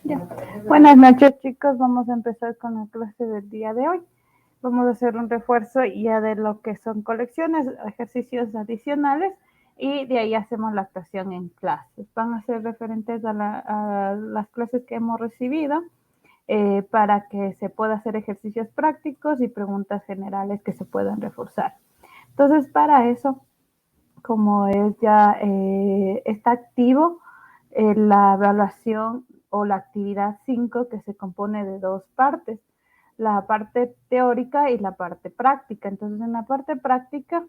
Ya. Buenas noches, chicos. Vamos a empezar con la clase del día de hoy. Vamos a hacer un refuerzo ya de lo que son colecciones, ejercicios adicionales, y de ahí hacemos la actuación en clases. Van a ser referentes a las clases que hemos recibido para que se pueda hacer ejercicios prácticos y preguntas generales que se puedan reforzar. Entonces, para eso, como es ya está activo la evaluación o la actividad 5, que se compone de dos partes, la parte teórica y la parte práctica. Entonces, en la parte práctica,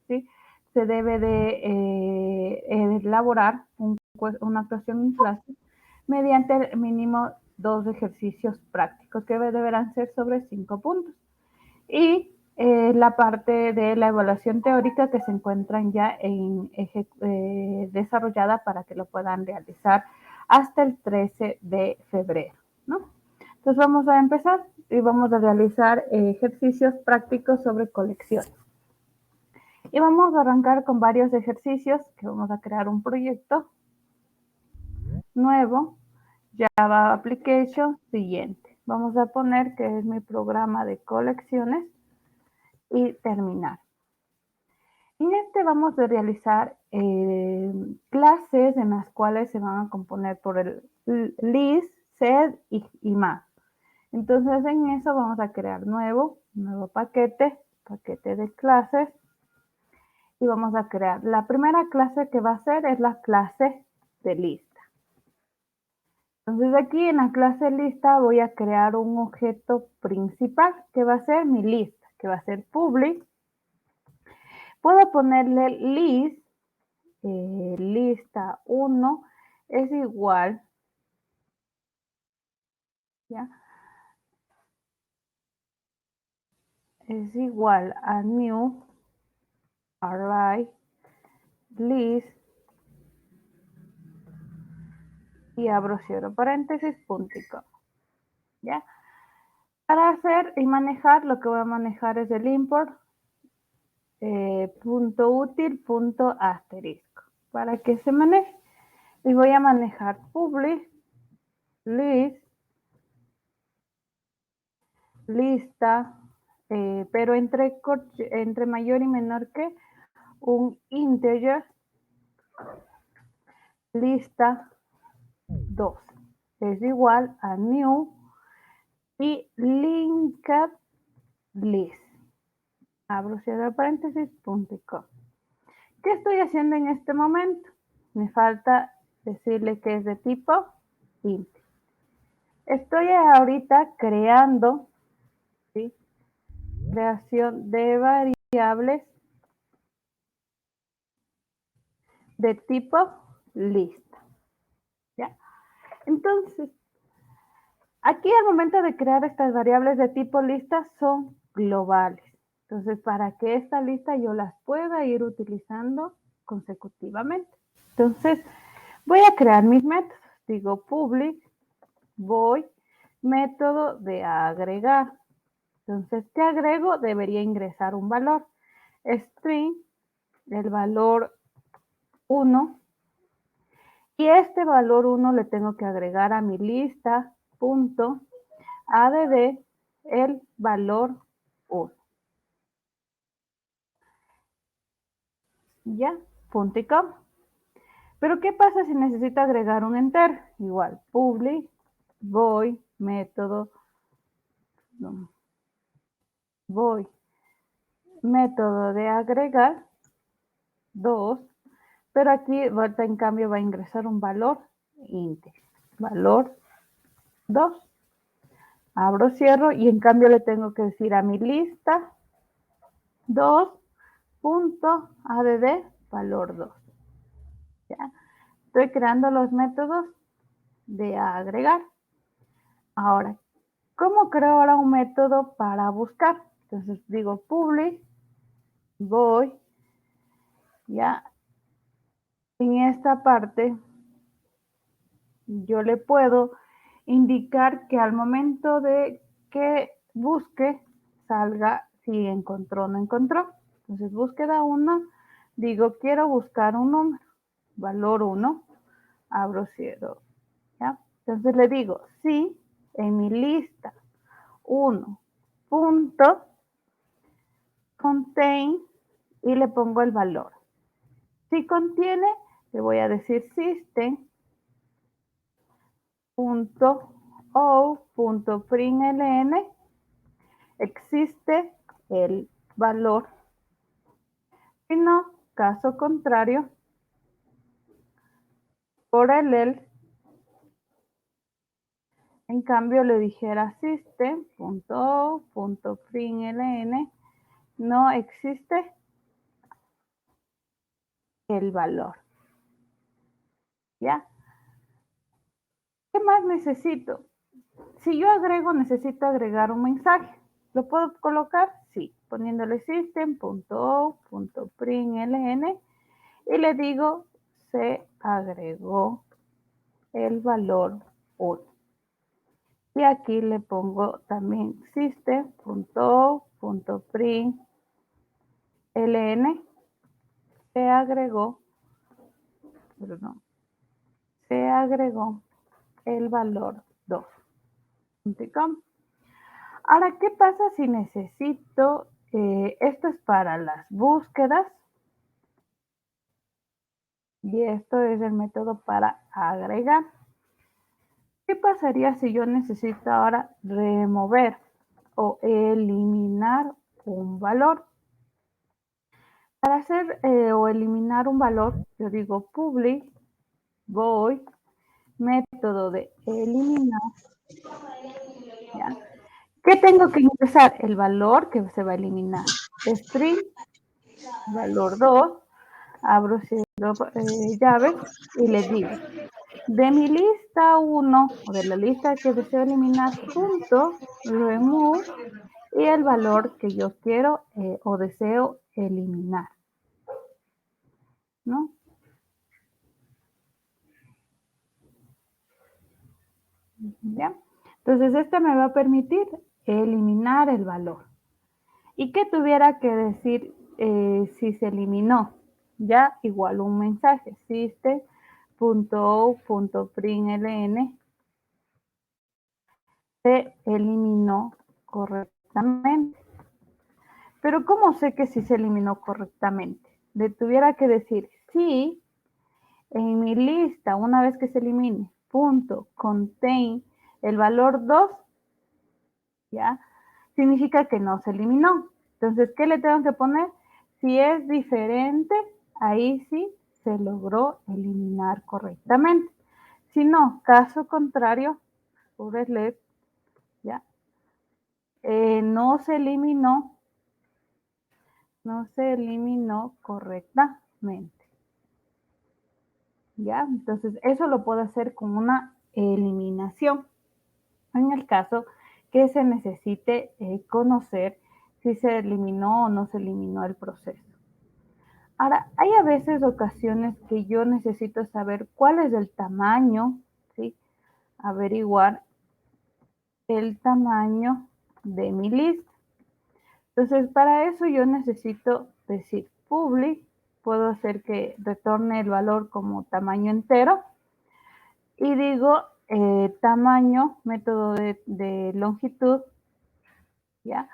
¿sí?, se debe de elaborar una actuación en clase mediante mínimo 2 ejercicios prácticos que deberán ser sobre 5 puntos. Y la parte de la evaluación teórica que se encuentran ya desarrollada para que lo puedan realizar hasta el 13 de febrero, ¿no? Entonces vamos a empezar y vamos a realizar ejercicios prácticos sobre colecciones. Y vamos a arrancar con varios ejercicios que vamos a crear un proyecto nuevo, Java Application, siguiente. Vamos a poner que es mi programa de colecciones y terminar. En este vamos a realizar clases en las cuales se van a componer por el list, set y más. Entonces en eso vamos a crear nuevo paquete de clases, y vamos a crear. La primera clase que va a ser es la clase de lista. Entonces aquí en la clase lista voy a crear un objeto principal que va a ser mi lista, que va a ser public. Puedo ponerle list, lista 1 es igual, ¿ya?, es igual a new array list, y abro cierro paréntesis, punto y coma, ¿ya? Para hacer y manejar, lo que voy a manejar es el import punto útil punto asterisco para que se maneje. Y voy a manejar public list, lista, pero entre mayor y menor que un integer, lista 2 es igual a new y linked list, abro cierro paréntesis, punto y coma. ¿Qué estoy haciendo en este momento? Me falta decirle que es de tipo int. Estoy ahorita creando, ¿sí?, creación de variables de tipo lista, ¿ya? Entonces, aquí al momento de crear estas variables de tipo lista son globales. Entonces, para que esta lista yo las pueda ir utilizando consecutivamente. Entonces, voy a crear mis métodos. Digo public, voy, método de agregar. Entonces, ¿qué agrego? Debería ingresar un valor. String, el valor 1. Y este valor 1 le tengo que agregar a mi lista punto add el valor 1. Ya, punto y coma. Pero ¿qué pasa si necesito agregar un entero? Igual, public, voy, método, voy, método de agregar 2, pero aquí en cambio va a ingresar un valor íntegro, valor 2. Abro, cierro, y en cambio le tengo que decir a mi lista 2.add valor 2. ¿Ya? Estoy creando los métodos de agregar. Ahora, ¿cómo creo ahora un método para buscar? Entonces digo public, voy, ya, en esta parte yo le puedo indicar que al momento de que busque salga si encontró o no encontró. Entonces búsqueda 1, digo quiero buscar un número, valor 1, abro, cierro, ¿ya? Entonces le digo, si en mi lista 1 punto contain y le pongo el valor. Si contiene, le voy a decir system.out.println, existe el valor. Si no, caso contrario, por el else, en cambio le dijera system.out.println, no existe el valor. ¿Ya? ¿Qué más necesito? Si yo agrego, necesito agregar un mensaje. ¿Lo puedo colocar? Sí, poniéndole system.out.println y le digo se agregó el valor 1. Y aquí le pongo también system.out.println se agregó, perdón, se agregó el valor 2. Ahora, ¿qué pasa si necesito, esto es para las búsquedas, y esto es el método para agregar? ¿Qué pasaría si yo necesito ahora remover o eliminar un valor? Para hacer o eliminar un valor, yo digo public void método de eliminar. ¿Ya? ¿Qué tengo que ingresar? El valor que se va a eliminar. String, valor 2, abro llave y le digo, de mi lista 1 o de la lista que deseo eliminar, punto, remove y el valor que yo quiero o deseo eliminar, ¿no? ¿Ya? Entonces, este me va a permitir eliminar el valor. ¿Y qué tuviera que decir si se eliminó? Ya, igual un mensaje, system.out.println se eliminó correctamente. Pero ¿cómo sé que sí se eliminó correctamente? Le tuviera que decir, sí, en mi lista, una vez que se elimine, punto, contain, el valor 2, ¿ya? Significa que no se eliminó. Entonces, ¿qué le tengo que poner? Si es diferente, ahí sí se logró eliminar correctamente. Si no, caso contrario, let, ¿ya? No se eliminó correctamente. ¿Ya? Entonces, eso lo puedo hacer con una eliminación. En el caso que se necesite conocer si se eliminó o no se eliminó el proceso. Ahora, hay a veces ocasiones que yo necesito saber cuál es el tamaño, ¿sí? Averiguar el tamaño de mi lista. Entonces, para eso yo necesito decir public, puedo hacer que retorne el valor como tamaño entero, y digo tamaño, método de longitud, ¿ya?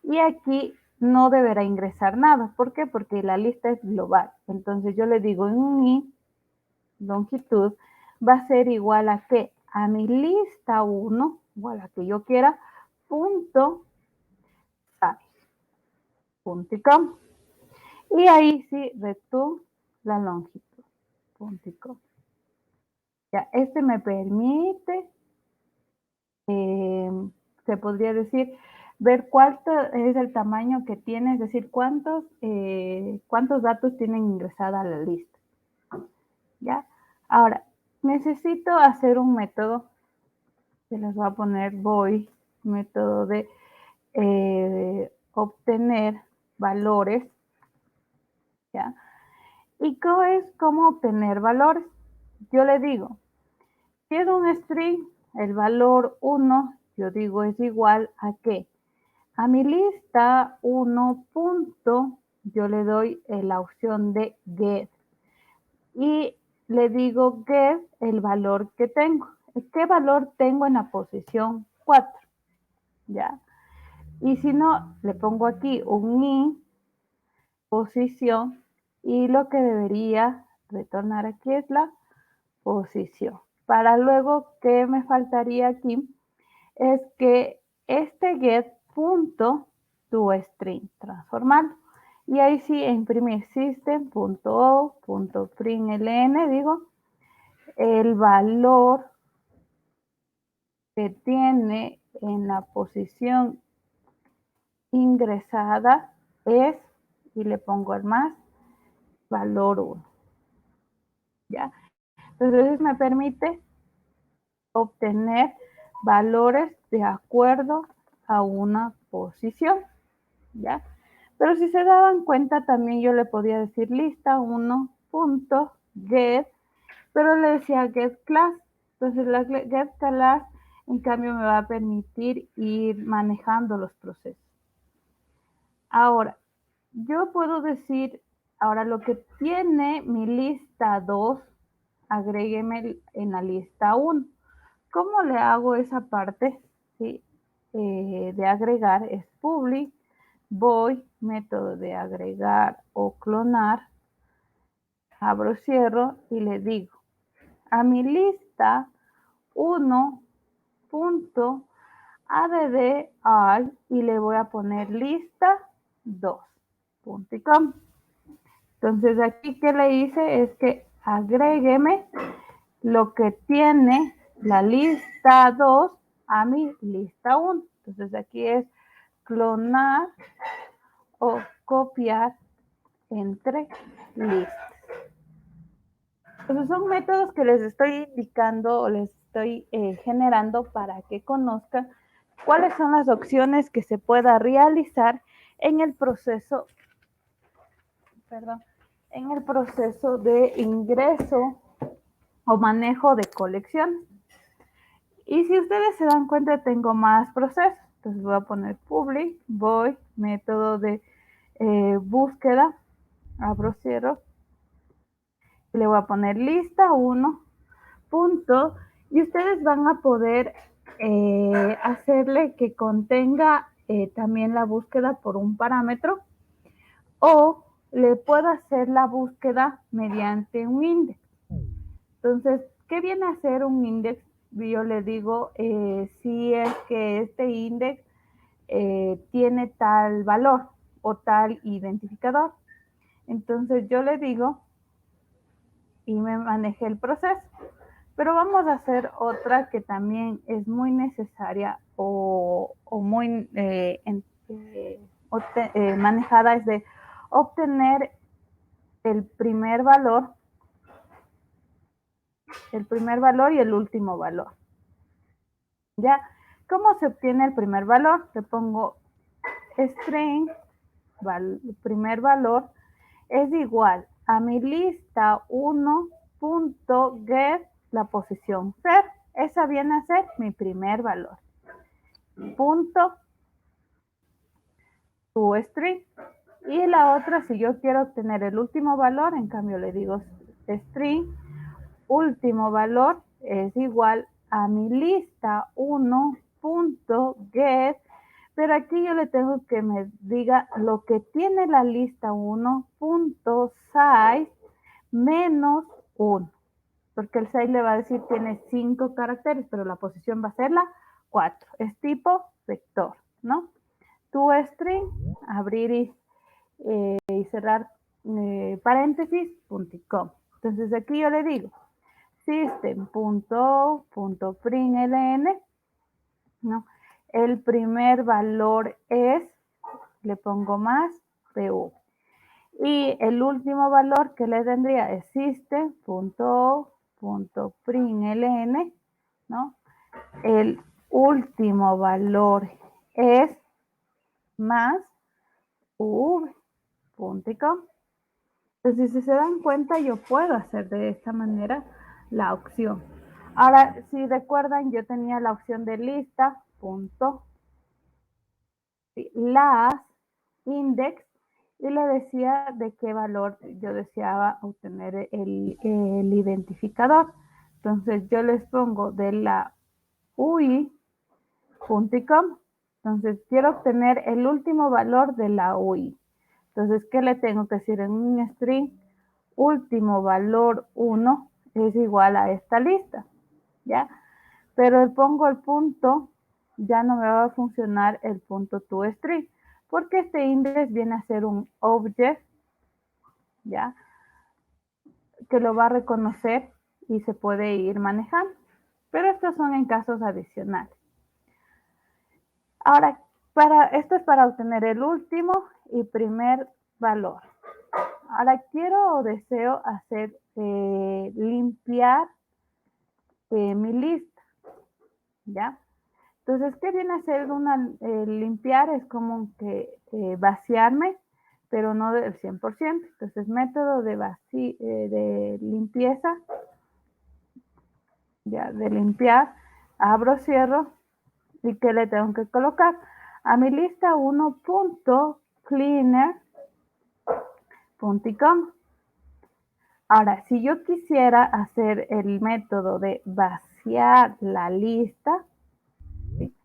Y aquí no deberá ingresar nada. ¿Por qué? Porque la lista es global. Entonces yo le digo en mi longitud va a ser igual a qué? A mi lista 1, o a la que yo quiera, punto size, punto y com. Y ahí sí, return la longitud, punto y com. Ya, este me permite, se podría decir, ver cuánto es el tamaño que tiene, es decir, cuántos datos tienen ingresada a la lista. ¿Ya? Ahora, necesito hacer un método, se les va a poner void, método de obtener valores, ¿ya? ¿Y cómo obtener valores? Yo le digo, si es un string, el valor 1, yo digo es igual a ¿qué? A mi lista 1 punto, yo le doy la opción de get. Y le digo get el valor que tengo. ¿qué valor tengo en la posición 4? ¿Ya? Y si no, le pongo aquí un i, posición, y lo que debería retornar aquí es la posición. Para luego, ¿qué me faltaría aquí? Es que este get punto toString, transformarlo. Y ahí sí, imprimir system.o.println, digo, el valor que tiene en la posición ingresada es, y le pongo el más, valor 1. ¿Ya? Entonces me permite obtener valores de acuerdo a una posición. ¿Ya? Pero si se daban cuenta, también yo le podía decir lista 1.get, pero le decía get class. Entonces la get class, en cambio, me va a permitir ir manejando los procesos. Ahora, yo puedo decir, ahora lo que tiene mi lista 2, agrégueme en la lista 1. ¿Cómo le hago esa parte? ¿Sí? De agregar es public, voy, método de agregar o clonar, abro, cierro y le digo a mi lista 1.add all y le voy a poner lista 2.com. Entonces aquí que le hice es que agrégueme lo que tiene la lista 2 a mi lista 1. Entonces aquí es clonar o copiar entre listas. Entonces son métodos que les estoy indicando o les estoy generando para que conozcan cuáles son las opciones que se pueda realizar en el proceso, en el proceso de ingreso o manejo de colección. Y si ustedes se dan cuenta, tengo más procesos. Entonces voy a poner public, voy, método de búsqueda, abro, cierro, y le voy a poner lista 1, punto, y ustedes van a poder hacerle que contenga también la búsqueda por un parámetro, o le puedo hacer la búsqueda mediante un index. Entonces, ¿qué viene a ser un index? Yo le digo si es que este index tiene tal valor o tal identificador. Entonces yo le digo y me manejé el proceso. Pero vamos a hacer otra que también es muy necesaria o muy manejada, es de obtener el primer valor y el último valor. ¿Ya? ¿Cómo se obtiene el primer valor? Le pongo string, primer valor, es igual a mi lista 1.get la posición 0. Esa viene a ser mi primer valor. Punto toString. Y la otra, si yo quiero obtener el último valor, en cambio le digo string, último valor es igual a mi lista 1.get, pero aquí yo le tengo que me diga lo que tiene la lista 1.size menos 1, porque el size le va a decir tiene 5 caracteres, pero la posición va a ser la 4. Es tipo vector, ¿no? toString, abrir y cerrar paréntesis, .com. Entonces aquí yo le digo system.println, ¿no? El primer valor es, le pongo más, PV. Y el último valor que le tendría es system.println, ¿no? El último valor es más v.com. Entonces, si se dan cuenta, yo puedo hacer de esta manera la opción. Ahora, si recuerdan, yo tenía la opción de lista, punto, las, index, y le decía de qué valor yo deseaba obtener el identificador. Entonces yo les pongo de la UI.com. Entonces quiero obtener el último valor de la UI. Entonces, ¿qué le tengo que decir en un string? Último valor 1 es igual a esta lista, ¿ya? Pero pongo el punto, ya no me va a funcionar el punto toString, porque este index viene a ser un object, ¿ya? Que lo va a reconocer y se puede ir manejando. Pero estos son en casos adicionales. Ahora, esto es para obtener el último y primer valor. Ahora quiero o deseo hacer limpiar mi lista, ¿ya? Entonces, ¿qué viene a ser limpiar? Es como que vaciarme, pero no del 100%. Entonces, método de limpieza, ya, de limpiar, abro, cierro, ¿y qué le tengo que colocar? A mi lista 1.cleaner.com. Ahora, si yo quisiera hacer el método de vaciar la lista, ¿sí?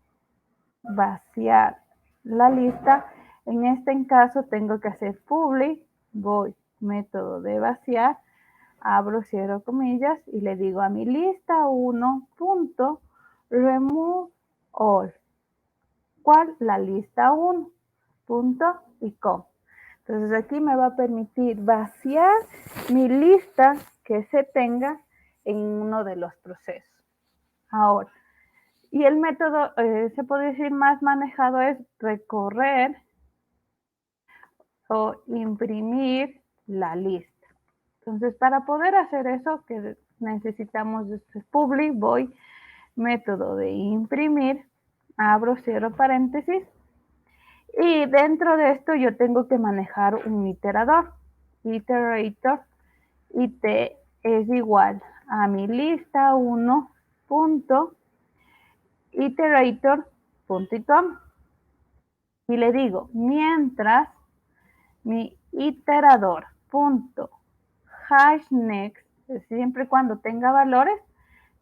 Vaciar la lista, en este caso tengo que hacer public, voy, método de vaciar, abro, cierro comillas y le digo a mi lista 1.remove all. ¿Cuál? La lista 1. Punto y com. Entonces aquí me va a permitir vaciar mi lista que se tenga en uno de los procesos. Ahora, y el método, se puede decir más manejado, es recorrer o imprimir la lista. Entonces, para poder hacer eso, que necesitamos public, voy, método de imprimir, abro, cierro paréntesis, y dentro de esto yo tengo que manejar un iterador. Iterator, it es igual a mi lista 1.iterator.com y le digo, mientras mi iterador.hashNext, siempre y cuando tenga valores,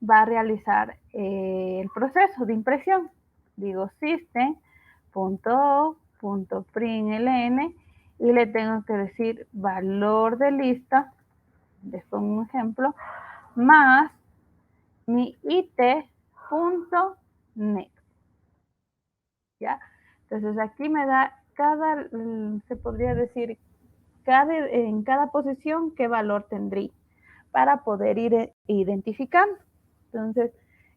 va a realizar el proceso de impresión. Digo system.o.println y le tengo que decir valor de lista, les pongo un ejemplo, más mi it.next, ¿ya? Entonces aquí me da se podría decir, en cada posición qué valor tendría para poder ir identificando. Entonces,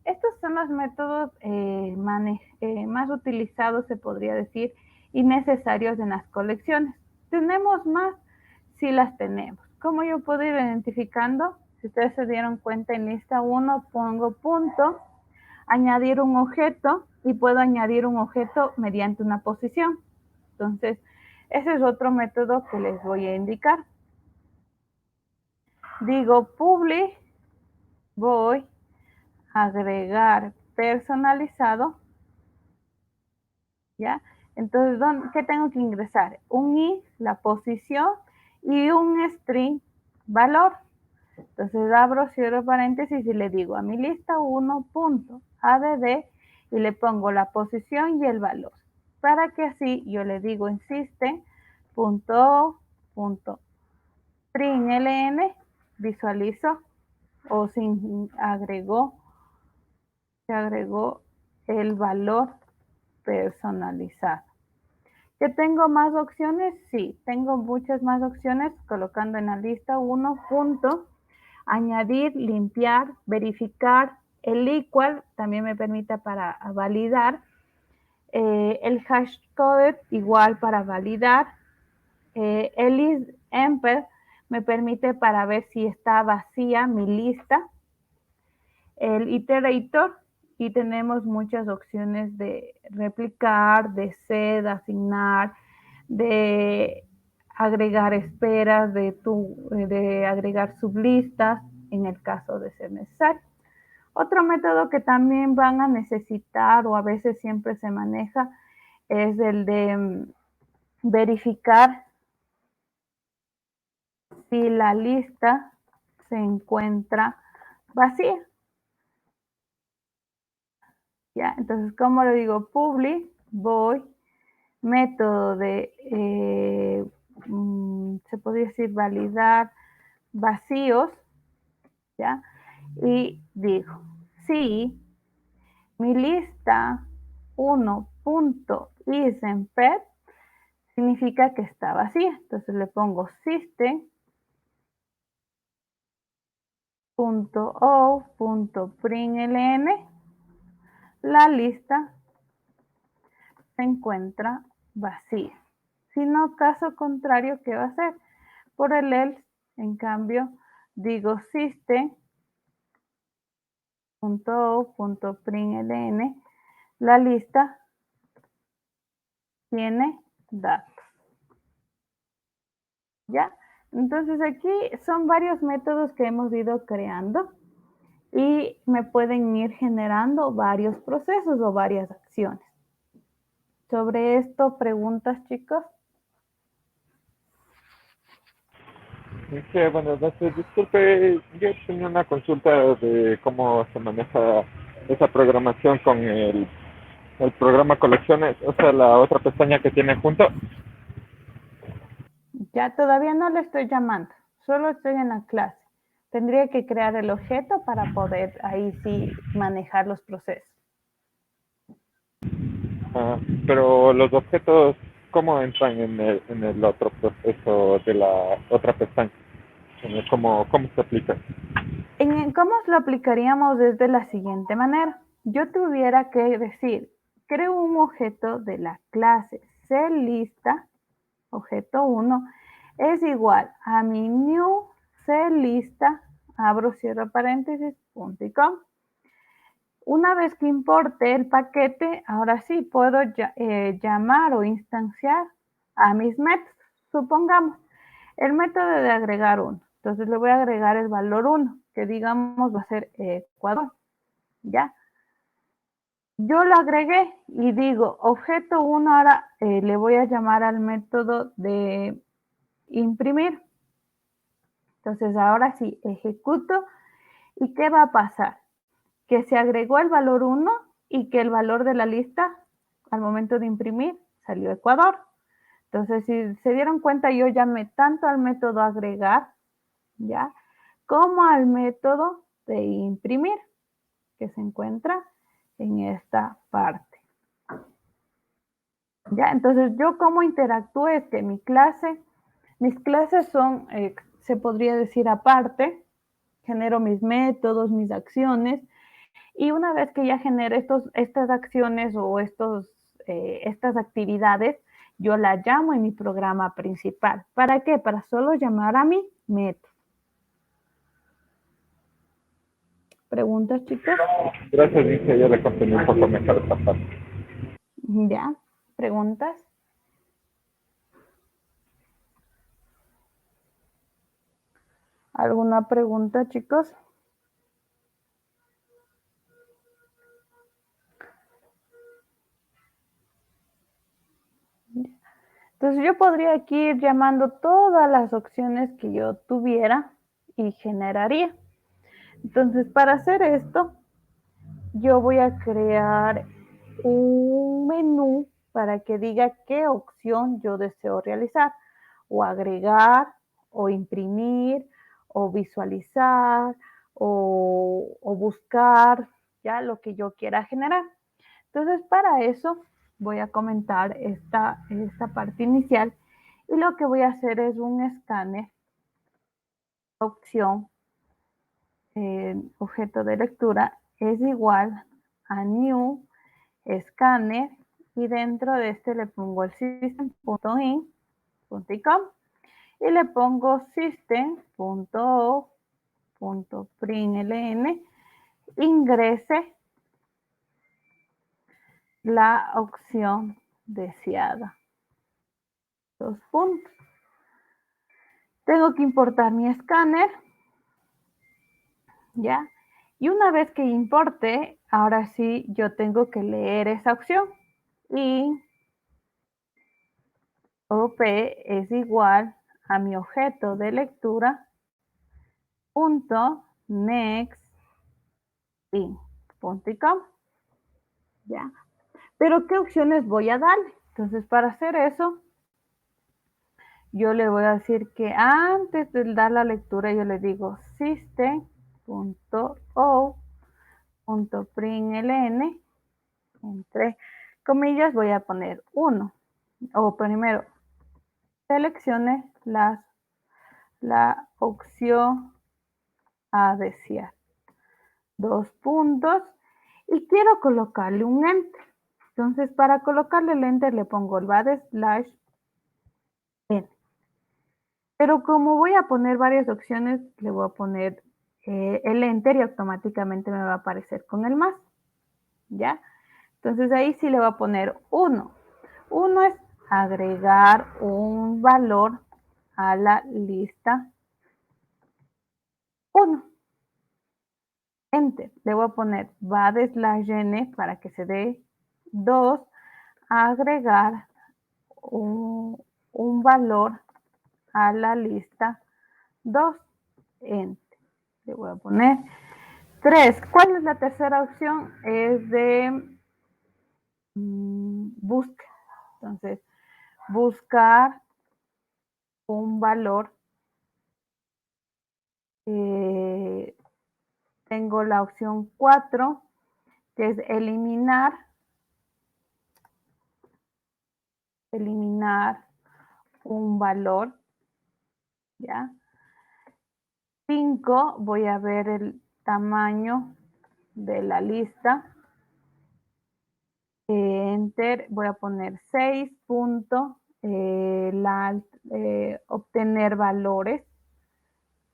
estos son los métodos más utilizados, se podría decir, y necesarios en las colecciones. ¿Tenemos más? Sí las tenemos. ¿Cómo yo puedo ir identificando? Si ustedes se dieron cuenta, en lista 1 pongo punto, añadir un objeto, y puedo añadir un objeto mediante una posición. Entonces, ese es otro método que les voy a indicar. Digo public, voy a agregar personalizado, ¿ya? Entonces, ¿qué tengo que ingresar? Un i, la posición, y un string, valor. Entonces abro, cierro paréntesis y le digo a mi lista 1.add y le pongo la posición y el valor. Para que así yo le digo en system.o.println, visualizo o se agregó el valor personalizado. ¿Que tengo más opciones? Sí, tengo muchas más opciones colocando en la lista 1. Añadir, limpiar, verificar, el equal también me permite para validar, el hashcode igual para validar, el isEmper me permite para ver si está vacía mi lista, el iterator, y tenemos muchas opciones de replicar, de set, asignar, de agregar esperas, de agregar sublistas en el caso de ser necesario. Otro método que también van a necesitar o a veces siempre se maneja es el de verificar si la lista se encuentra vacía. ¿Ya? Entonces, ¿cómo le digo? Public, void, método de, se podría decir validar vacíos, ¿ya? Y digo, si mi lista 1.isemped significa que está vacía. Entonces le pongo system.out.println, la lista se encuentra vacía. Si no, caso contrario, ¿qué va a hacer? Por el else, en cambio, digo system.out.println, la lista tiene datos. ¿Ya? Entonces aquí son varios métodos que hemos ido creando y me pueden ir generando varios procesos o varias acciones. Sobre esto, preguntas, chicos. Sí, bueno, disculpe, yo tenía una consulta de cómo se maneja esa programación con el programa colecciones, o sea, la otra pestaña que tiene junto. Ya todavía no le estoy llamando, solo estoy en la clase. Tendría que crear el objeto para poder ahí sí manejar los procesos. Ah, pero los objetos, ¿cómo entran en el otro proceso de la otra pestaña? ¿Cómo se aplica? ¿Cómo lo aplicaríamos desde la siguiente manera? Yo tuviera que decir, creo un objeto de la clase CLista, objeto 1, es igual a mi new CLista, abro, cierro paréntesis, .com. Una vez que importe el paquete, ahora sí puedo llamar o instanciar a mis métodos. Supongamos el método de agregar 1. Entonces le voy a agregar el valor 1, que digamos va a ser Ecuador. ¿Ya? Yo lo agregué y digo objeto 1, ahora le voy a llamar al método de imprimir. Entonces ahora sí ejecuto y ¿qué va a pasar? Que se agregó el valor 1 y que el valor de la lista al momento de imprimir salió Ecuador. Entonces, si se dieron cuenta, yo llamé tanto al método agregar, ¿ya? Como al método de imprimir, que se encuentra en esta parte. ¿Ya? Entonces, yo cómo interactúo es que mis clases son, se podría decir aparte, genero mis métodos, mis acciones, y una vez que ya genere estas acciones o estas actividades, yo la llamo en mi programa principal. ¿Para qué? Para solo llamar a mi método. ¿Preguntas, chicos? Gracias, dice, ya le comprendí un poco mejor esta parte. ¿Ya? ¿Preguntas? ¿Alguna pregunta, chicos? Entonces yo podría aquí ir llamando todas las opciones que yo tuviera y generaría. Entonces para hacer esto, yo voy a crear un menú para que diga qué opción yo deseo realizar, o agregar, o imprimir, o visualizar, o buscar, ya lo que yo quiera generar. Entonces, para eso voy a comentar esta parte inicial y lo que voy a hacer es un escáner, opción, objeto de lectura, es igual a new escáner y dentro de este le pongo el system.in.com y le pongo system.o.println, ingrese la opción deseada. Dos puntos. Tengo que importar mi escáner, ¿ya? Y una vez que importe, ahora sí yo tengo que leer esa opción y OP es igual a mi objeto de lectura punto next y punto y coma. ¿Ya? Pero ¿qué opciones voy a darle? Entonces, para hacer eso, yo le voy a decir que antes de dar la lectura, yo le digo system.out.println, entre comillas voy a poner 1. O primero, seleccione la opción a desear. 2 puntos. Y quiero colocarle un enter. Entonces, para colocarle el enter, le pongo el /n. Pero como voy a poner varias opciones, le voy a poner el enter y automáticamente me va a aparecer con el más. ¿Ya? Entonces ahí sí le voy a poner 1. 1 es agregar un valor a la lista 1. Enter. Le voy a poner /n para que se dé 2. Agregar un valor a la lista 2. Enter. Le voy a poner 3. ¿Cuál es la tercera opción? Es de búsqueda. Entonces, buscar un valor. Tengo la opción 4, que es eliminar un valor. ¿Ya? 5, voy a ver el tamaño de la lista. Enter, voy a poner 6 punto, obtener valores.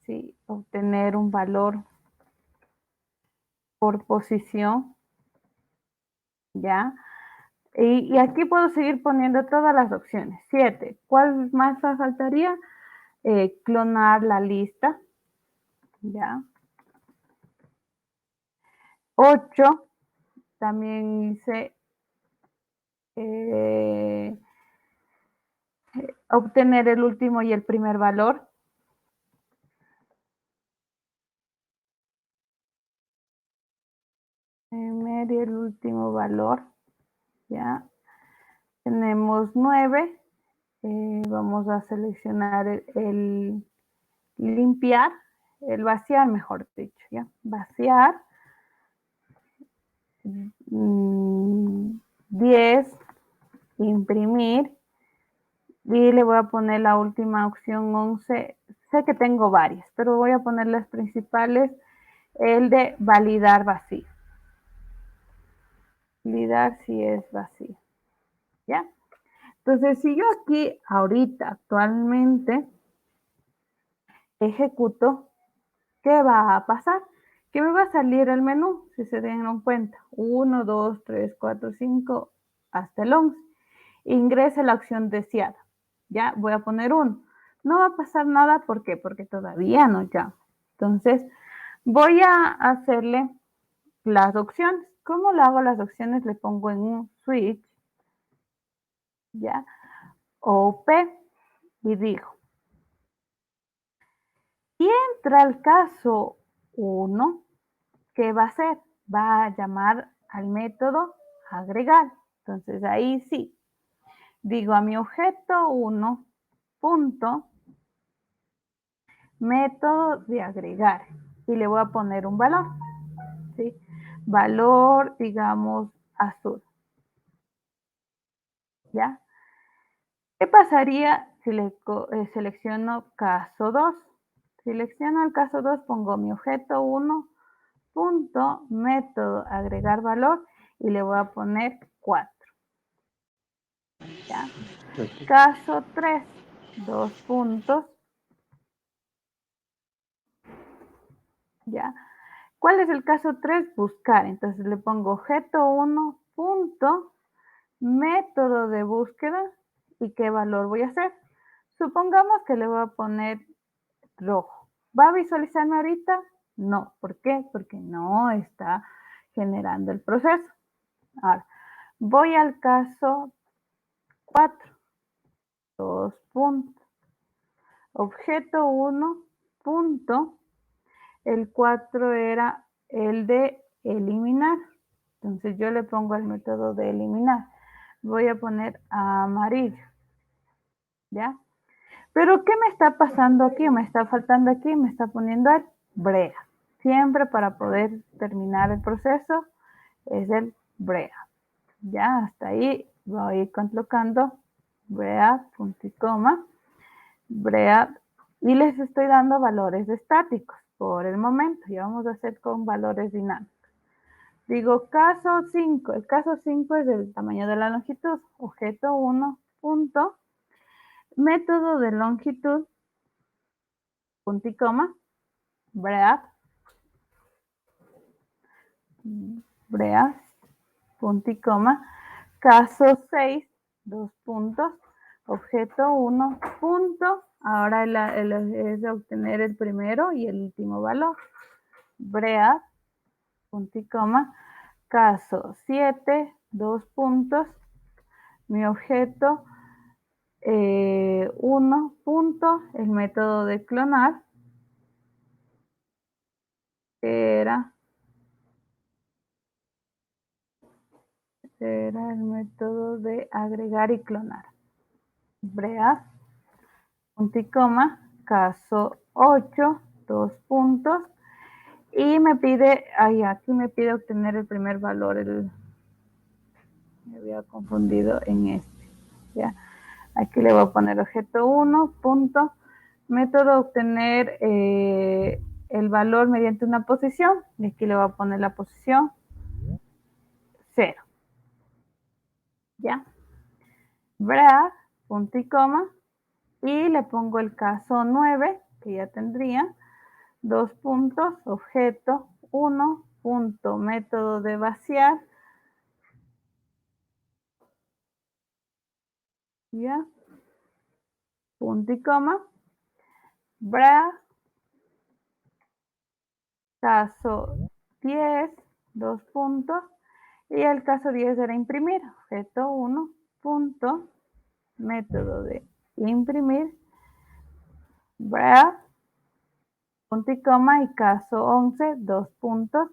¿Sí? Obtener un valor por posición. ¿Ya? Y aquí puedo seguir poniendo todas las opciones. 7. ¿Cuál más faltaría? Clonar la lista. ¿Ya? 8. También hice obtener el último y el primer valor. Primer y el último valor. ¿Ya? Tenemos 9. Vamos a seleccionar el limpiar, el vaciar, mejor dicho. ¿Ya? Vaciar. 10. Imprimir. Y le voy a poner la última opción 11. Sé que tengo varias, pero voy a poner las principales. El de validar vacío. Validar si es vacío. ¿Ya? Entonces, si yo aquí ahorita actualmente ejecuto, ¿qué va a pasar? Que me va a salir el menú, si se dieron cuenta. 1, 2, 3, 4, 5, hasta el 11. Ingrese la opción deseada. Ya, voy a poner 1. No va a pasar nada, ¿por qué? Porque todavía no llamo. Entonces, voy a hacerle las opciones. ¿Cómo lo hago las opciones? Le pongo en un switch, ¿ya? OP, y digo, y entra el caso 1, ¿qué va a hacer? Va a llamar al método agregar. Entonces ahí sí, digo a mi objeto 1 punto método de agregar y le voy a poner un valor. ¿Sí? Valor, digamos, azul. ¿Ya? ¿Qué pasaría si le selecciono caso 2? Selecciono el caso 2, pongo mi objeto 1 punto método agregar valor y le voy a poner 4. ¿Ya? Caso 3, 2 puntos. ¿Ya? ¿Cuál es el caso 3? Buscar. Entonces le pongo objeto 1 punto método de búsqueda y qué valor voy a hacer. Supongamos que le voy a poner rojo. ¿Va a visualizarme ahorita? No. ¿Por qué? Porque no está generando el proceso. Ahora, voy al caso 4. 2 puntos. Objeto 1 punto. El 4 era el de eliminar. Entonces yo le pongo el método de eliminar. Voy a poner amarillo. ¿Ya? Pero ¿qué me está pasando aquí? Me está faltando aquí, me está poniendo el brea. Siempre para poder terminar el proceso es el brea. Ya, hasta ahí voy colocando brea, punto y coma, brea, y les estoy dando valores estáticos por el momento. Ya vamos a hacer con valores dinámicos. Digo caso 5. El caso 5 es el tamaño de la longitud. Objeto 1, punto, método de longitud, punto y coma, brea, punto y coma, caso 6, 2 puntos, objeto 1, punto, ahora es de obtener el primero y el último valor, brea, punto y coma, caso 7, 2 puntos, mi objeto 1 punto, el método de clonar, era el método de agregar y clonar. Brea, punto y coma, caso 8, 2 puntos, y me pide, aquí me pide obtener el primer valor, me había confundido en este, ¿ya? Aquí le voy a poner objeto 1, punto, método obtener el valor mediante una posición, y aquí le voy a poner la posición 0, ¿ya? Brea, punto y coma, y le pongo el caso 9, que ya tendría, 2 puntos, objeto 1, punto, método de vaciar, ya, punto y coma, brea, caso 10, 2 puntos, y el caso 10 era imprimir, objeto 1, punto, método de imprimir, brea, punto y coma, y caso 11, 2 puntos,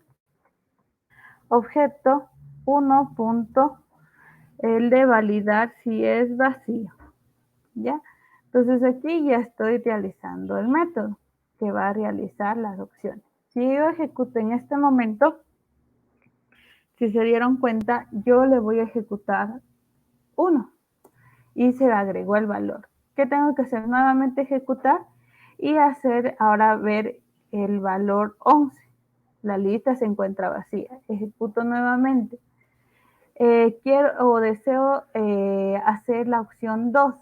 objeto 1, punto, el de validar si es vacío, ¿ya? Entonces aquí ya estoy realizando el método que va a realizar las opciones. Si yo ejecuto en este momento, si se dieron cuenta, yo le voy a ejecutar 1 y se le agregó el valor. ¿Qué tengo que hacer? Nuevamente ejecutar y hacer ahora ver el valor 11. La lista se encuentra vacía. Ejecuto nuevamente. Quiero o deseo hacer la opción 2.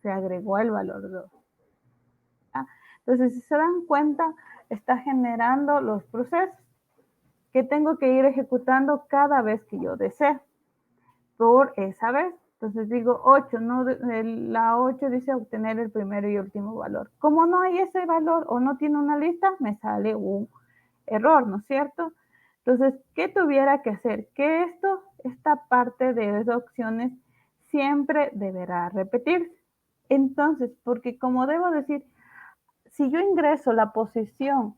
Se agregó el valor 2. ¿Ya? Entonces, si se dan cuenta, está generando los procesos que tengo que ir ejecutando cada vez que yo deseo por esa vez. Entonces digo 8, no, la 8 dice obtener el primero y último valor. Como no hay ese valor o no tiene una lista, me sale un error, ¿no es cierto? Entonces, ¿qué tuviera que hacer? Que esta parte de las opciones siempre deberá repetirse. Entonces, porque como debo decir, si yo ingreso la posición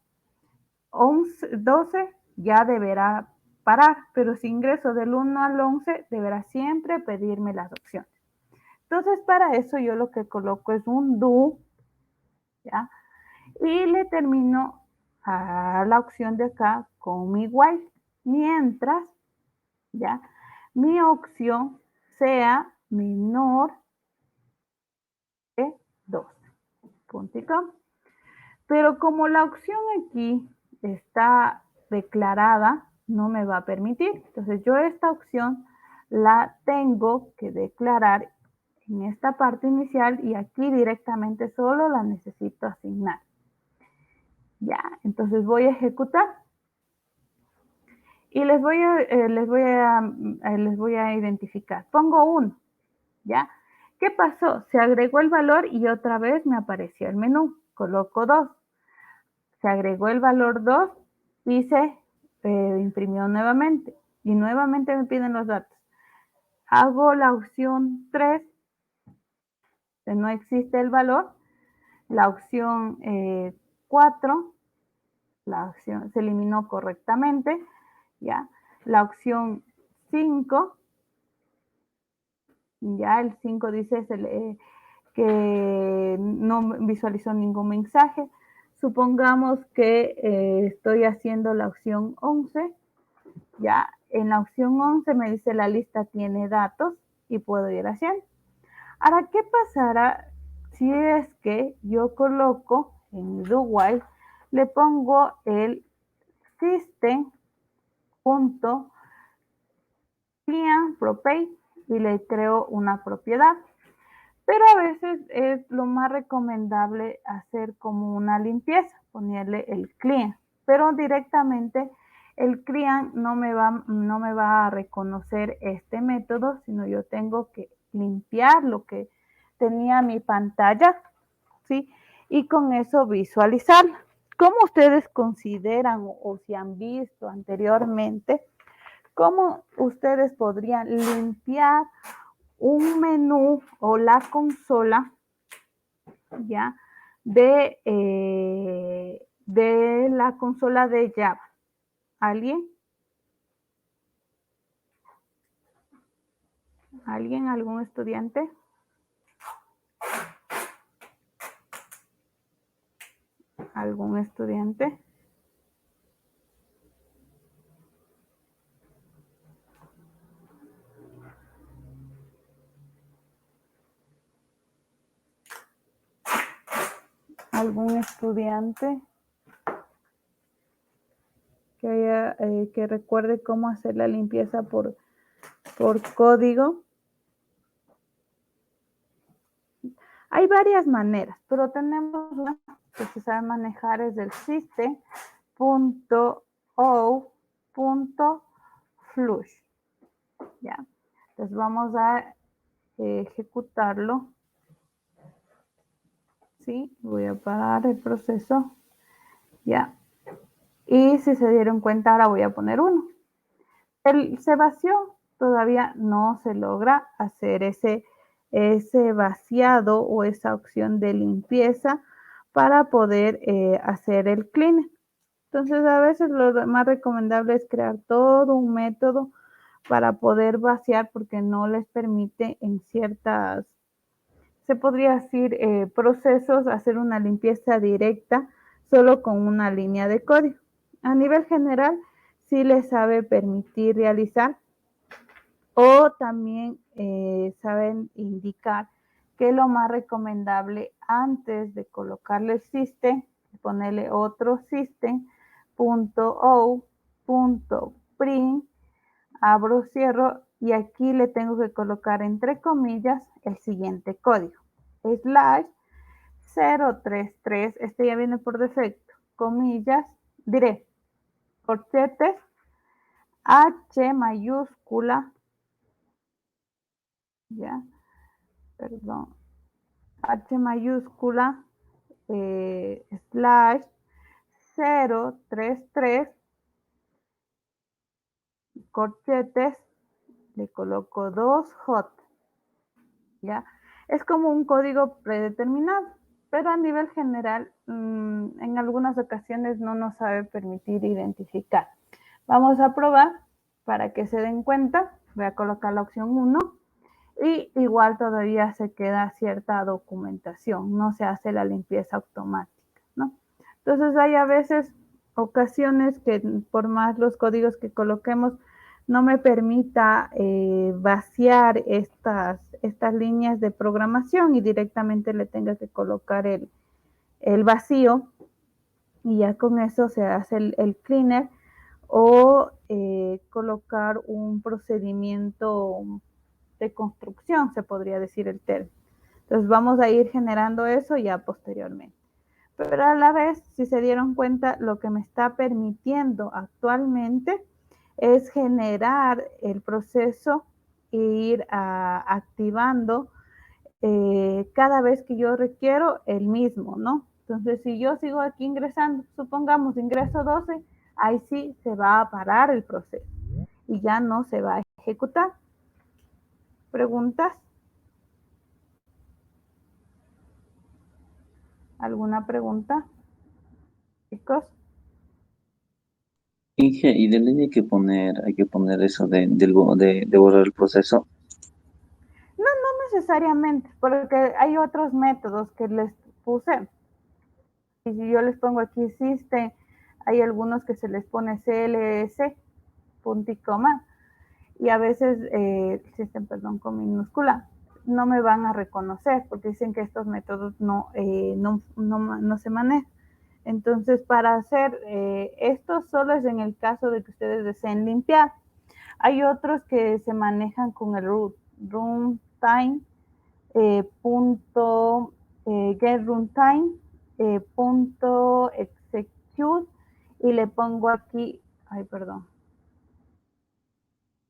12, ya deberá parar, pero si ingreso del 1 al 11, deberá siempre pedirme las opciones. Entonces, para eso yo lo que coloco es un do, ¿ya? Y le termino a la opción de acá con mi while, mientras, ¿ya? Mi opción sea menor de 12. Punto y coma. Pero como la opción aquí está declarada, no me va a permitir. Entonces yo esta opción la tengo que declarar en esta parte inicial y aquí directamente solo la necesito asignar. Ya, entonces voy a ejecutar y les voy a identificar. Pongo 1, ¿ya? ¿Qué pasó? Se agregó el valor y otra vez me apareció el menú. Coloco 2. Se agregó el valor 2 y se imprimió nuevamente. Y nuevamente me piden los datos. Hago la opción 3, que no existe el valor. La opción 4, la opción se eliminó correctamente. ¿ya? La opción 5, ya el 5 dice que no visualizó ningún mensaje. Supongamos que estoy haciendo la opción 11, ya en la opción 11 me dice la lista tiene datos y puedo ir haciendo. Ahora, ¿qué pasará si es que yo coloco en do while, le pongo el system.client.propay y le creo una propiedad? Pero a veces es lo más recomendable hacer como una limpieza, ponerle el client, pero directamente el client no me va a reconocer este método, sino yo tengo que limpiar lo que tenía mi pantalla, ¿sí? Y con eso visualizar. ¿Cómo ustedes consideran o si han visto anteriormente, cómo ustedes podrían limpiar un menú o la consola, ya, de la consola de Java? ¿Alguien? ¿Alguien? ¿Algún estudiante? ¿Algún estudiante? ¿Algún estudiante que recuerde cómo hacer la limpieza por código? Hay varias maneras, pero tenemos una que se sabe manejar, es del system.o.flush, ¿ya? Entonces vamos a ejecutarlo, ¿sí? Voy a parar el proceso, ¿ya? Y si se dieron cuenta, ahora voy a poner 1. Se vació, todavía no se logra hacer ese vaciado o esa opción de limpieza para poder hacer el clean. Entonces, a veces lo más recomendable es crear todo un método para poder vaciar, porque no les permite en ciertas, se podría decir, procesos, hacer una limpieza directa solo con una línea de código. A nivel general, sí les sabe permitir realizar, o también saben indicar que lo más recomendable antes de colocarle el system, ponerle otro system.o.print, abro, cierro, y aquí le tengo que colocar entre comillas el siguiente código: slash 033, este ya viene por defecto, comillas, diré, corchetes, H mayúscula, ya, perdón, H mayúscula, slash 033, corchetes, le coloco 2 hot, ¿ya? Es como un código predeterminado, pero a nivel general, en algunas ocasiones no nos sabe permitir identificar. Vamos a probar para que se den cuenta. Voy a colocar la opción 1 y igual todavía se queda cierta documentación, no se hace la limpieza automática, ¿no? Entonces hay a veces ocasiones que por más los códigos que coloquemos no me permita vaciar estas líneas de programación y directamente le tenga que colocar el vacío, y ya con eso se hace el cleaner, o colocar un procedimiento de construcción, se podría decir el término. Entonces vamos a ir generando eso ya posteriormente. Pero a la vez, si se dieron cuenta, lo que me está permitiendo actualmente es generar el proceso e ir activando cada vez que yo requiero el mismo, ¿no? Entonces, si yo sigo aquí ingresando, supongamos ingreso 12, ahí sí se va a parar el proceso y ya no se va a ejecutar. ¿Preguntas? ¿Alguna pregunta, chicos? Inge, y de ley hay que poner eso de borrar el proceso. No, no necesariamente, porque hay otros métodos que les puse. Y si yo les pongo aquí System, hay algunos que se les pone CLS, punto y coma, y a veces System, perdón, con minúscula, no me van a reconocer porque dicen que estos métodos no se manejan. Entonces, para hacer esto solo es en el caso de que ustedes deseen limpiar. Hay otros que se manejan con el runtime, punto get runtime, punto execute, y le pongo aquí, ay, perdón,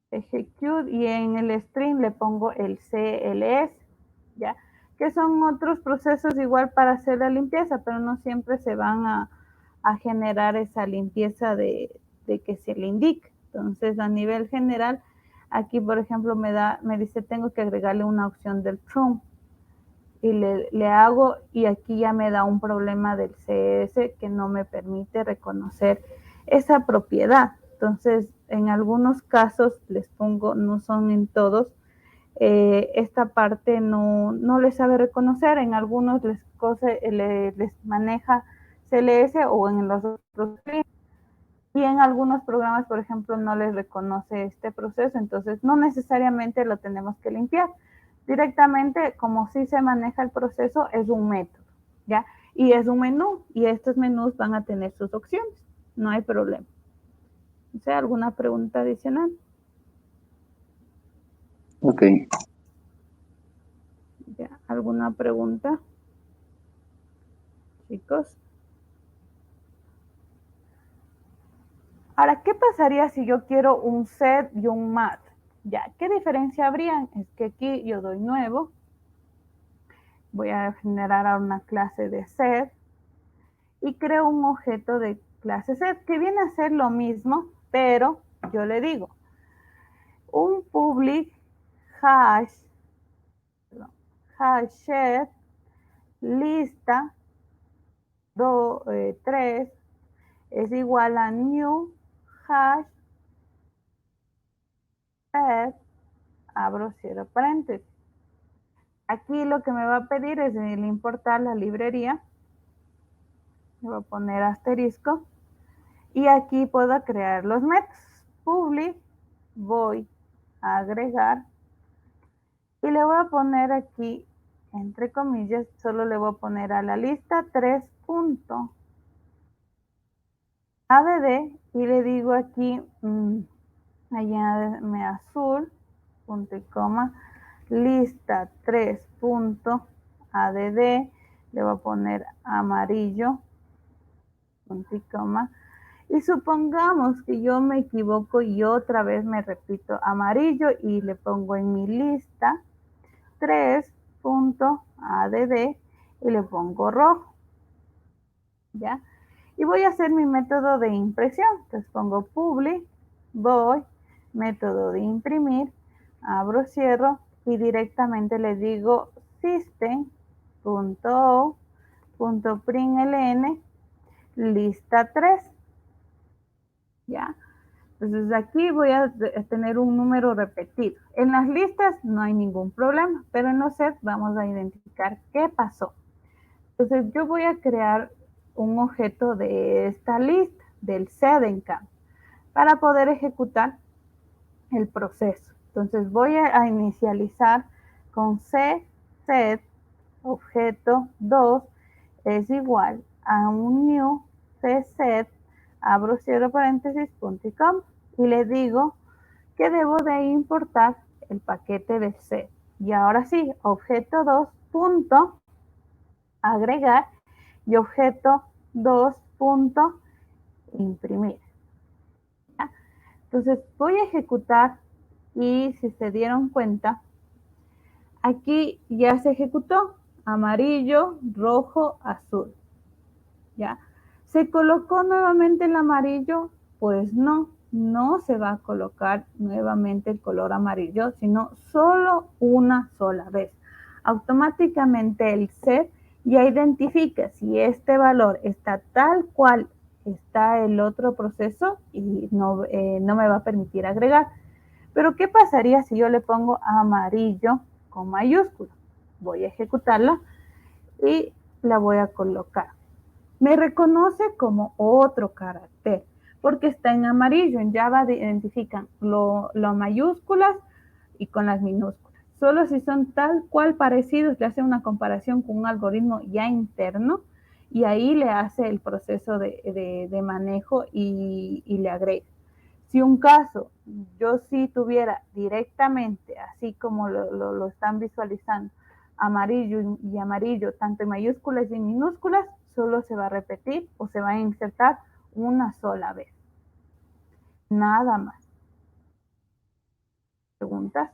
execute, y en el string le pongo el CLS, ¿ya? Que son otros procesos igual para hacer la limpieza, pero no siempre se van a generar esa limpieza de que se le indique. Entonces, a nivel general, aquí, por ejemplo, me dice, tengo que agregarle una opción del Chrome, y le hago, y aquí ya me da un problema del CS que no me permite reconocer esa propiedad. Entonces, en algunos casos les pongo, no son en todos, esta parte no les sabe reconocer, en algunos les maneja CLS o en los otros, y en algunos programas, por ejemplo, no les reconoce este proceso, entonces no necesariamente lo tenemos que limpiar. Directamente, como sí se maneja el proceso, es un método, ¿ya? Y es un menú, y estos menús van a tener sus opciones, no hay problema. O sea, ¿alguna pregunta adicional? Ok. ¿Ya? ¿Alguna pregunta, chicos? Ahora, ¿qué pasaría si yo quiero un set y un mat? ¿Ya? ¿Qué diferencia habría? Es que aquí yo doy nuevo, voy a generar una clase de set y creo un objeto de clase set que viene a ser lo mismo, pero yo le digo un public hash, hashed lista 3 es igual a new hash set, abro cierro paréntesis. Aquí lo que me va a pedir es el importar la librería, le voy a poner asterisco, y aquí puedo crear los métodos. Public, voy a agregar, y le voy a poner aquí, entre comillas, solo le voy a poner a la lista 3 punto add, y le digo aquí, añádeme azul, punto y coma, lista 3 punto add, le voy a poner amarillo, punto y coma, y supongamos que yo me equivoco y otra vez me repito amarillo y le pongo en mi lista 3.add y le pongo rojo, ¿ya? Y voy a hacer mi método de impresión. Entonces pongo public, voy, método de imprimir, abro, cierro, y directamente le digo system.o.println lista 3, ¿ya? Entonces aquí voy a tener un número repetido. En las listas no hay ningún problema, pero en los sets vamos a identificar qué pasó. Entonces yo voy a crear un objeto de esta lista, del set en campo, para poder ejecutar el proceso. Entonces voy a inicializar con set objeto 2 es igual a un new set, abro cierro paréntesis, punto y coma, y le digo que debo de importar el paquete del set. Y ahora sí, objeto 2 punto agregar y objeto 2 punto imprimir. ¿Ya? Entonces voy a ejecutar, y si se dieron cuenta, aquí ya se ejecutó amarillo, rojo, azul. ¿Ya? ¿Se colocó nuevamente el amarillo? Pues no se va a colocar nuevamente el color amarillo, sino solo una sola vez. Automáticamente el set ya identifica si este valor está tal cual está el otro proceso y no me va a permitir agregar. Pero ¿qué pasaría si yo le pongo amarillo con mayúscula? Voy a ejecutarla y la voy a colocar. Me reconoce como otro carácter porque está en amarillo. En Java identifican lo mayúsculas y con las minúsculas. Solo si son tal cual parecidos, le hace una comparación con un algoritmo ya interno y ahí le hace el proceso de manejo y le agrega. Si un caso yo sí tuviera directamente, así como lo están visualizando, amarillo y amarillo, tanto en mayúsculas y en minúsculas, solo se va a repetir o se va a insertar una sola vez. Nada más. ¿Preguntas?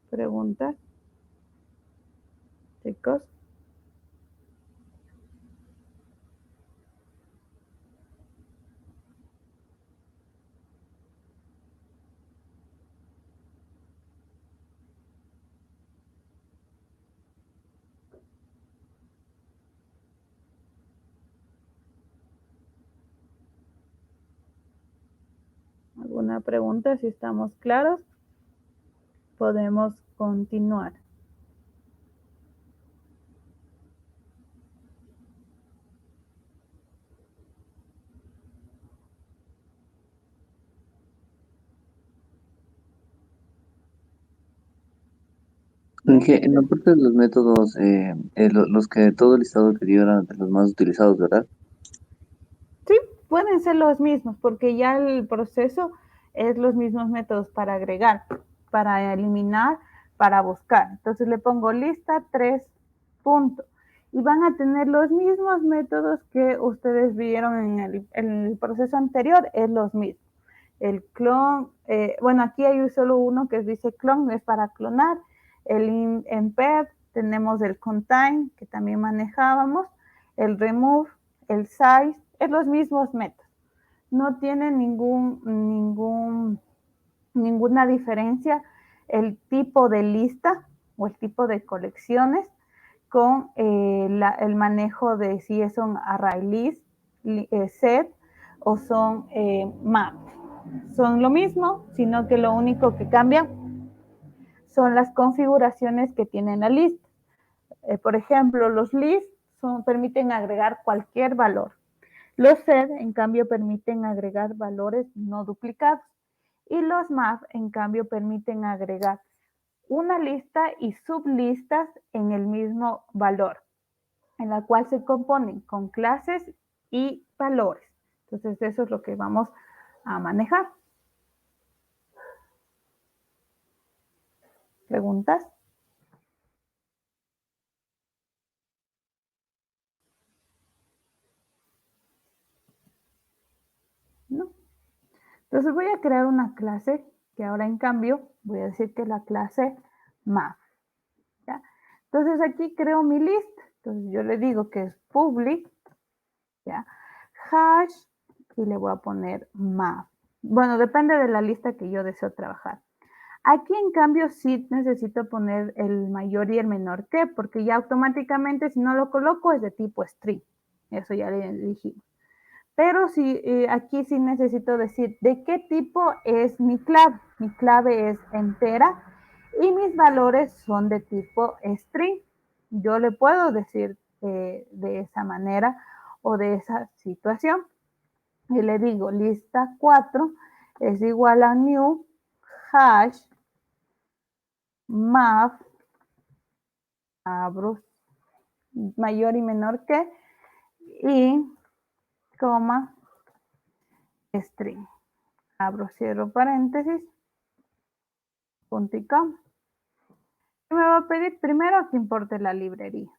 ¿Preguntas? Chicos. ¿Alguna pregunta? Si estamos claros, podemos continuar. En la parte de los métodos, los que todo el listado que dio eran de los más utilizados, ¿verdad? Sí, pueden ser los mismos, porque ya el proceso es los mismos métodos para agregar, para eliminar, para buscar. Entonces le pongo lista 3 puntos. Y van a tener los mismos métodos que ustedes vieron en el proceso anterior, es los mismos. El clon, bueno, aquí hay solo uno que dice clon, es para clonar. El embed, tenemos el contain, que también manejábamos, el remove, el size, es los mismos métodos. No tiene ninguna diferencia el tipo de lista o el tipo de colecciones con el manejo de si son array list, set o son map. Son lo mismo, sino que lo único que cambia son las configuraciones que tiene la lista. Por ejemplo, los lists permiten agregar cualquier valor. Los set, en cambio, permiten agregar valores no duplicados. Y los map, en cambio, permiten agregar una lista y sublistas en el mismo valor, en la cual se componen con clases y valores. Entonces, eso es lo que vamos a manejar. ¿Preguntas? ¿No? Entonces voy a crear una clase que ahora en cambio voy a decir que es la clase math. ¿Ya? Entonces aquí creo mi list. Entonces yo le digo que es public, ¿ya? Hash y le voy a poner math. Bueno, depende de la lista que yo deseo trabajar. Aquí en cambio sí necesito poner el mayor y el menor que, porque ya automáticamente si no lo coloco es de tipo string. Eso ya le dijimos. Pero sí, aquí sí necesito decir de qué tipo es mi clave. Mi clave es entera y mis valores son de tipo string. Yo le puedo decir de esa manera o de esa situación. Y le digo lista 4 es igual a new hash math, abro mayor y menor que, y coma string. Abro, cierro paréntesis, punto y coma. Me va a pedir primero que importe la librería.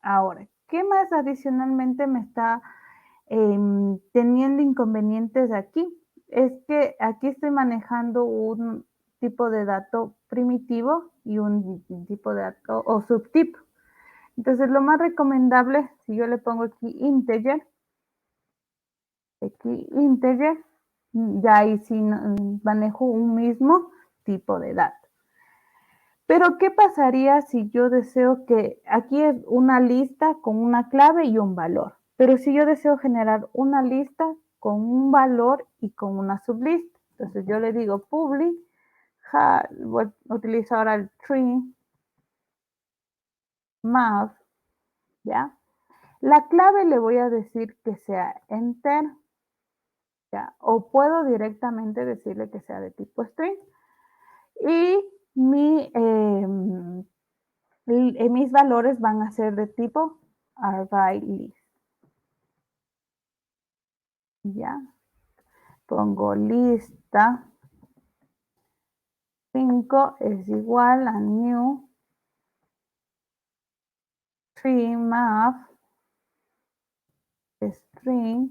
Ahora, ¿qué más adicionalmente me está teniendo inconvenientes aquí? Es que aquí estoy manejando un tipo de dato primitivo y un tipo de dato o subtipo. Entonces, lo más recomendable, si yo le pongo aquí integer, ya ahí sí manejo un mismo tipo de dato. Pero, ¿qué pasaría si yo deseo que aquí es una lista con una clave y un valor? Pero si yo deseo generar una lista con un valor y con una sublista. Entonces yo le digo public, voy a utilizar ahora el tree math, ¿ya? La clave le voy a decir que sea entero, ¿ya? O puedo directamente decirle que sea de tipo string. Y mis valores van a ser de tipo array-list. Ya. Pongo lista 5 es igual a new tree math string,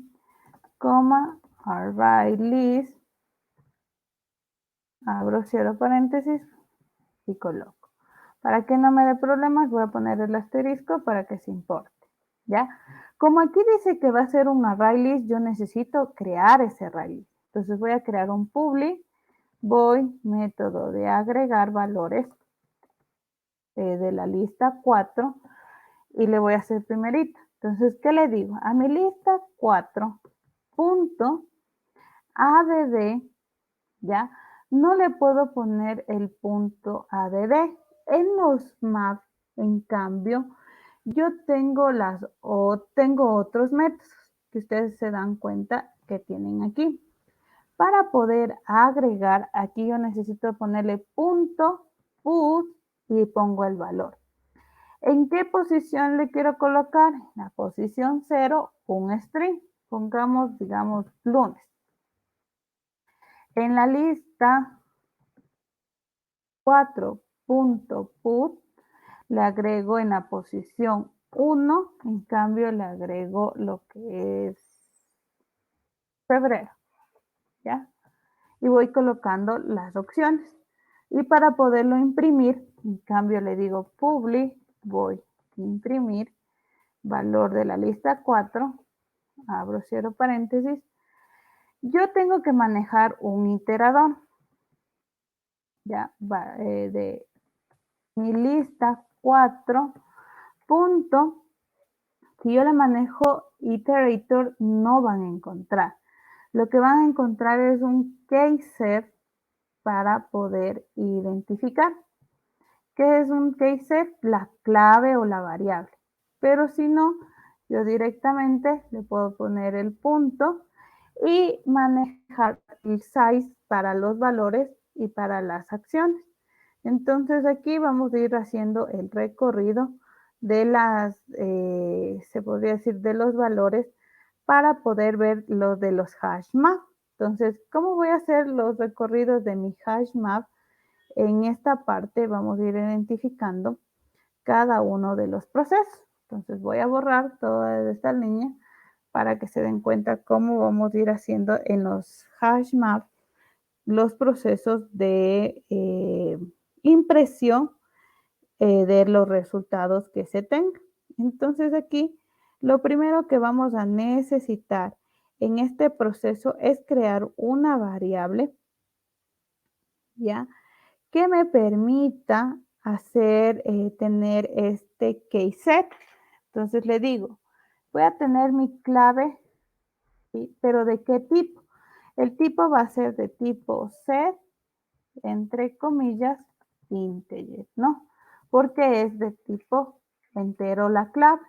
array list, abro cierro paréntesis y coloco. Para que no me dé problemas, voy a poner el asterisco para que se importe, ¿ya? Como aquí dice que va a ser un array list, yo necesito crear ese array list. Entonces voy a crear un public, voy, método de agregar valores de la lista 4 y le voy a hacer primerito. Entonces, ¿qué le digo? A mi lista 4 punto add, ¿ya? No le puedo poner el punto add. En los maps, en cambio, yo tengo tengo otros métodos que ustedes se dan cuenta que tienen aquí. Para poder agregar, aquí yo necesito ponerle punto put y pongo el valor. ¿En qué posición le quiero colocar? En la posición 0, un string. Pongamos, digamos, lunes. En la lista 4.put le agrego en la posición 1, en cambio le agrego lo que es febrero, ¿ya? Y voy colocando las opciones. Y para poderlo imprimir, en cambio le digo public, voy a imprimir valor de la lista 4, abro cierro paréntesis. Yo tengo que manejar un iterador, ya, de mi lista 4 punto, si yo le manejo iterator, no van a encontrar. Lo que van a encontrar es un case para poder identificar. ¿Qué es un case? La clave o la variable. Pero si no, yo directamente le puedo poner el punto y manejar el size para los valores y para las acciones. Entonces aquí vamos a ir haciendo el recorrido de se podría decir, de los valores para poder ver los de los hash map. Entonces, ¿cómo voy a hacer los recorridos de mi hash map? En esta parte vamos a ir identificando cada uno de los procesos. Entonces voy a borrar toda esta línea para que se den cuenta cómo vamos a ir haciendo en los hash maps los procesos de impresión de los resultados que se tengan. Entonces aquí lo primero que vamos a necesitar en este proceso es crear una variable, ¿ya? Que me permita tener este case set. Entonces le digo, voy a tener mi clave, ¿sí? Pero ¿de qué tipo? El tipo va a ser de tipo set, entre comillas, integer, ¿no? Porque es de tipo entero la clave.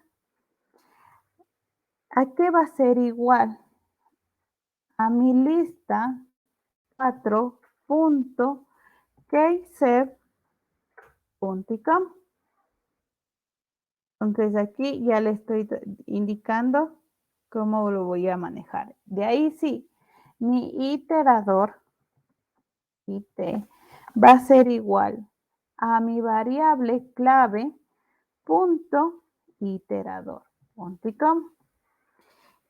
¿A qué va a ser igual? A mi lista 4.caseset.com. Entonces aquí ya le estoy indicando cómo lo voy a manejar. De ahí sí, mi iterador va a ser igual a mi variable clave punto iterador.com.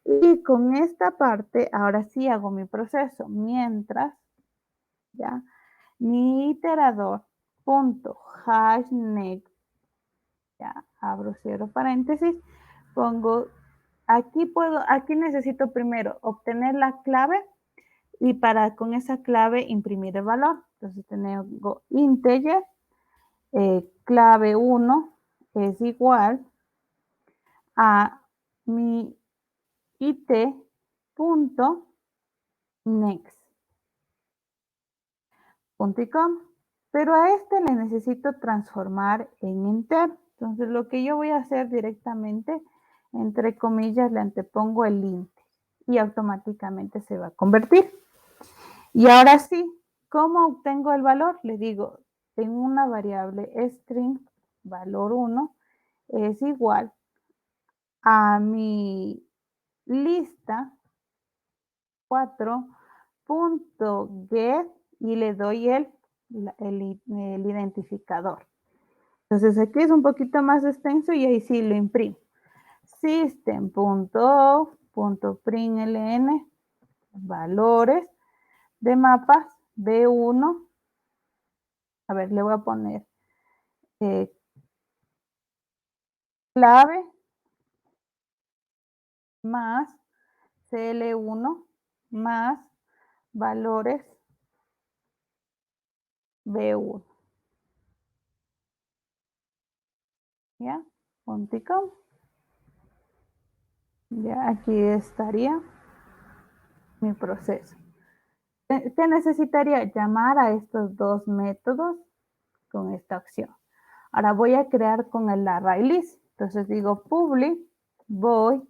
Y con esta parte, ahora sí hago mi proceso. Mientras, ya, mi iterador punto hashNext, ya, abro cierro paréntesis, pongo, aquí necesito primero obtener la clave y para con esa clave imprimir el valor. Entonces tengo integer, clave 1 es igual a mi it.next. Punto y coma. Pero a este le necesito transformar en enter. Entonces lo que yo voy a hacer directamente, entre comillas, le antepongo el int y automáticamente se va a convertir. Y ahora sí, ¿cómo obtengo el valor? Le digo, en una variable string, valor 1, es igual a mi lista 4.get y le doy el identificador. Entonces aquí es un poquito más extenso y ahí sí lo imprimo. System.out.println valores de mapas B1. A ver, le voy a poner clave más CL1 más valores B1. ¿Ya? Punticom. Ya aquí estaría mi proceso. ¿Qué necesitaría? Llamar a estos dos métodos con esta opción. Ahora voy a crear con el ArrayList. Entonces digo public void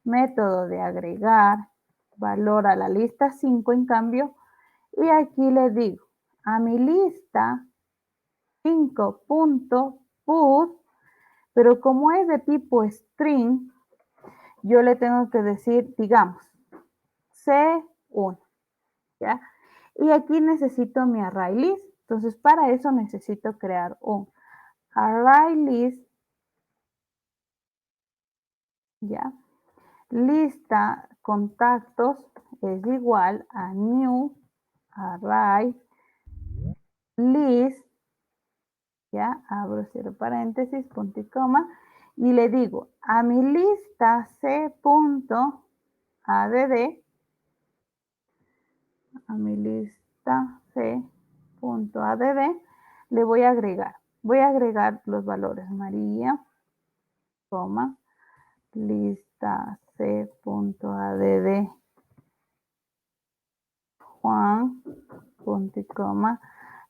método de agregar valor a la lista 5 en cambio. Y aquí le digo a mi lista 5.put, pero como es de tipo string, yo le tengo que decir, digamos, C1, ¿ya? Y aquí necesito mi ArrayList. Entonces, para eso necesito crear un ArrayList, ¿ya? Lista contactos es igual a new array list, ya, abro cierro paréntesis, punto y coma, y le digo a mi lista c.add, a mi lista c.add, le voy a agregar los valores María, coma, lista c.add Juan, punto y coma,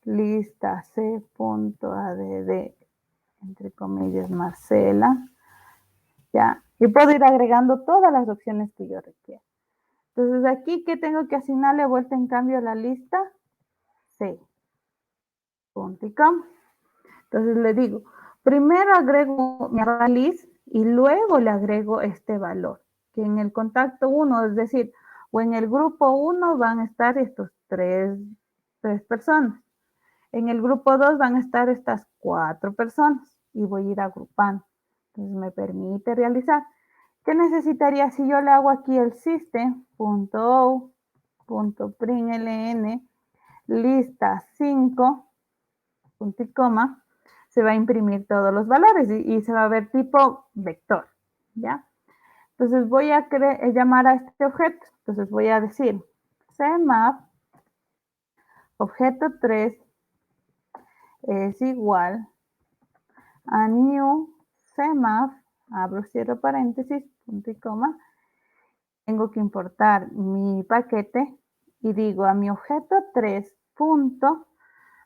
lista c.add, entre comillas, Marcela, ya, y puedo ir agregando todas las opciones que yo requiera. Entonces aquí, ¿qué tengo que asignarle vuelta en cambio a la lista? C, punto y coma. Entonces le digo, primero agrego mi ArrayList y luego le agrego este valor, que en el contacto 1, es decir, o en el grupo 1 van a estar estos tres personas. En el grupo 2 van a estar estas 4 personas y voy a ir agrupando. Entonces me permite realizar. ¿Qué necesitaría si yo le hago aquí el system.out.println lista 5, punto y coma, se va a imprimir todos los valores y se va a ver tipo vector, ¿ya? Entonces voy a llamar a este objeto. Entonces voy a decir cmap objeto 3 es igual a new cmap, abro cierro paréntesis, punto y coma. Tengo que importar mi paquete y digo a mi objeto 3 punto,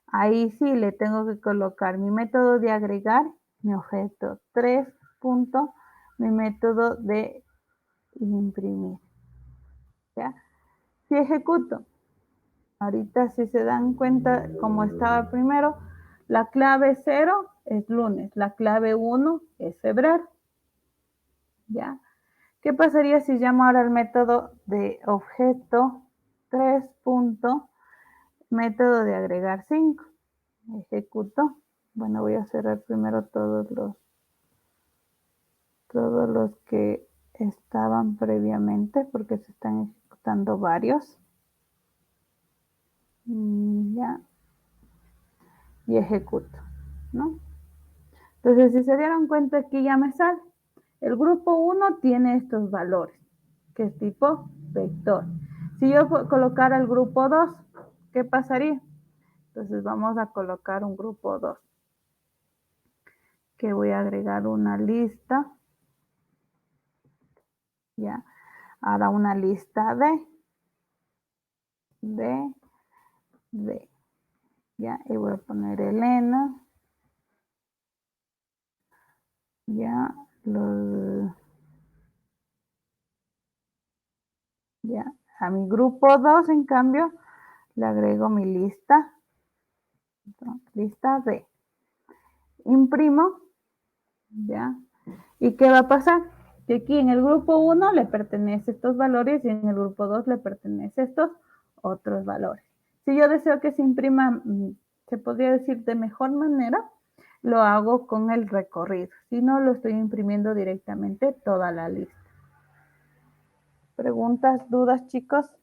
ahí sí le tengo que colocar mi método de agregar, mi objeto 3 punto, mi método de imprimir. ¿Ya? Si ejecuto, ahorita si se dan cuenta como estaba primero, la clave 0 es lunes, la clave 1 es febrero. ¿Ya? ¿Qué pasaría si llamo ahora al método de objeto 3 punto, método de agregar 5? Ejecuto. Bueno, voy a cerrar primero todos los que estaban previamente porque se están ejecutando varios. Ya. Y ejecuto, ¿no? Entonces, si se dieron cuenta, aquí ya me sale. El grupo 1 tiene estos valores, que es tipo vector. Si yo colocara el grupo 2, ¿qué pasaría? Entonces vamos a colocar un grupo 2. Que voy a agregar una lista. Ya. Ahora una lista de, ya. Y voy a poner Elena. Ya. Ya. A mi grupo 2, en cambio, le agrego mi lista. Lista de. Imprimo. Ya. ¿Y qué va a pasar? Que aquí en el grupo 1 le pertenece estos valores y en el grupo 2 le pertenece estos otros valores. Si yo deseo que se imprima, se podría decir de mejor manera, lo hago con el recorrido. Si no, lo estoy imprimiendo directamente toda la lista. ¿Preguntas, dudas, chicos?